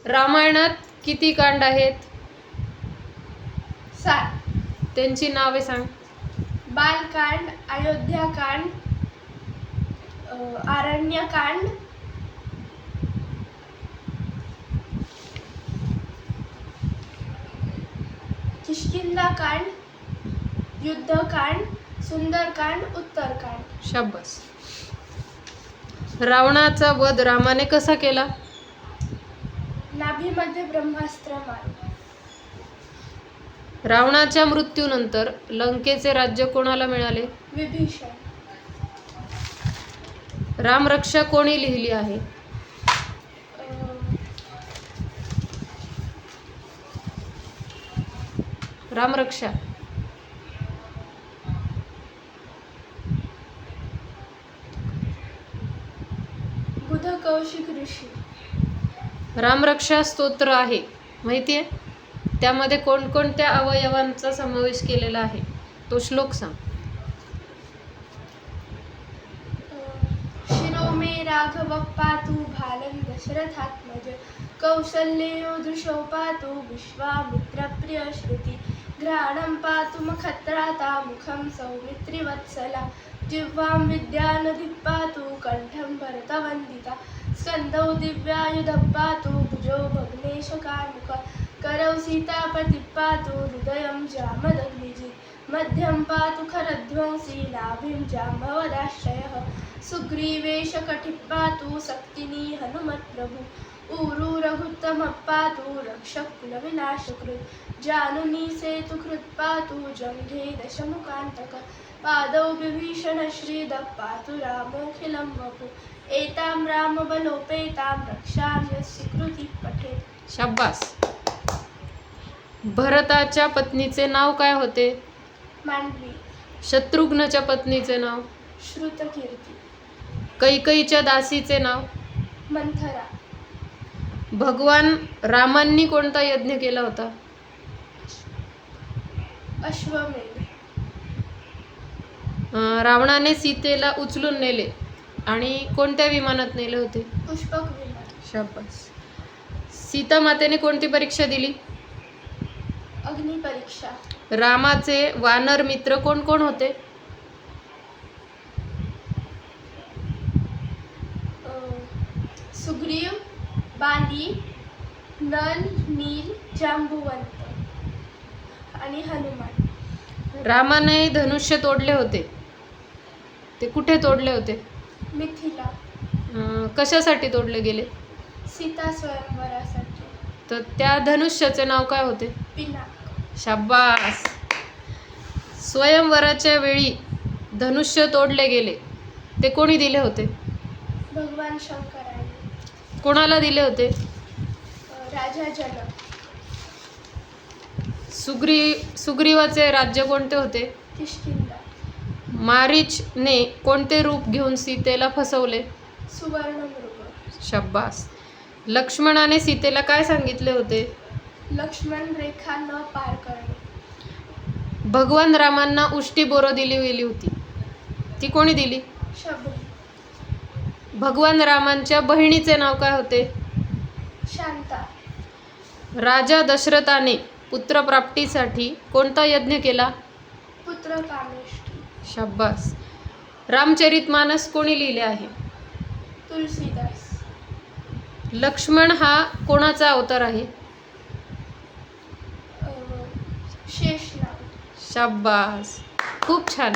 रामायणात किती कांड आहेत? 7. त्यांची नावे सांग. बालकांड, अयोध्याकांड, आरण्यकांड, किष्किंधाकांड, युद्धकांड, सुंदरकांड, उत्तरकांड. शाबास. रावणाचा वध रामाने कसा केला? नाभीमध्ये ब्रह्मास्त्र मारून. रावणाच्या मृत्यूनंतर लंकेचे राज्य कोणाला मिळाले? विभीषण. रामरक्षा कोणी लिहिली आहे? रामरक्षा बुध कौशिक ऋषी. रामरक्षा स्तोत्र आहे माहिती आहे? त्यामध्ये कोणकोणत्या अवयवांचा समावेश केलेला आहे तो श्लोक सांग. शिरो मे राघव पातु भालं दशरथात्मज कौसल्यो दृशो पातु विश्वामित्र प्रिय श्रुति घ्राणं पातु मखत्राता मुखं सौमित्रिवत्सला जिह्वां विद्यानधिः पातु कंठं भरतवन्दिता स्कन्दौ दिव्यायुधः पातु भुजौ भग्नेशकामुक करौ सीतापतिः पातु हृदयं जामदग्निजित् मध्यं पातु खरध्वंसी नाभिं जाम्बवदाश्रयः सुग्रीवेशकटिः पातु शक्तिनी हनुमत्प्रभु ऊरू रघुत्तमः पातु रक्षकुलविनाशकृत् जानुनी सेतुकृत् पातु जङ्घे दशमुखान्तक पादौ विभीषणश्रीदः पातु रामोऽखिलं वपु एतां रामबलोपेतां रक्षां यस्य कृतिः पठेत्. शाबास. भरताच्या पत्नीचे नाव काय होते? मांडवी. शत्रुघ्नच्या पत्नीचे नाव? श्रुतकीर्ती. कैकेयीच्या दासीचे नाव? मंथरा. भगवान रामांनी कोणता यज्ञ केला होता? अश्वमेध. रावणाने सीतेला उचलून नेले आणि कोणत्या विमानात नेले होते? पुष्पक विमान. शाबास. सीता मातेने कोणती परीक्षा दिली? अग्निपरीक्षा. रामाचे वानर मित्र कोण कोण होते? सुग्रीव, बाली, नल, नील, जांबुवंत आणि हनुमान. रामाने धनुष्य तोडले होते, ते कुठे तोडले होते? मिथिला. कशासाठी तोडले गेले? सीता स्वयंवरासाठी. तर त्या धनुष्याचे नाव काय होते? पिनाक. शाबास. स्वयंवराच्या वेळी धनुष्य तोडले गेले ते कोणी दिले होते? भगवान शंकराने. कोणाला दिले होते? राजा जनक. सुग्रीवाचे राज्य कोणते होते? किष्किंधा. मारीचने कोणते रूप घेऊन सीतेला फसवले? सुवर्णमृग. शाबास. लक्ष्मणाने सीतेला काय सांगितले होते? लक्ष्मण रेखा न पार करणे. भगवान रामांना उष्टी बोरं दिली गेली होती, ती कोणी दिली? शबरी. भगवान रामांच्या बहिणीचे नाव काय होते? शांता. राजा दशरथाने पुत्रप्राप्तीसाठी कोणता यज्ञ केला? पुत्र कामेष्टी. शाबास. रामचरितमानस कोणी लिहिले आहे? तुलसीदास. लक्ष्मण हा कोणाचा अवतार आहे? शेषनाग. शाबास. खूप छान.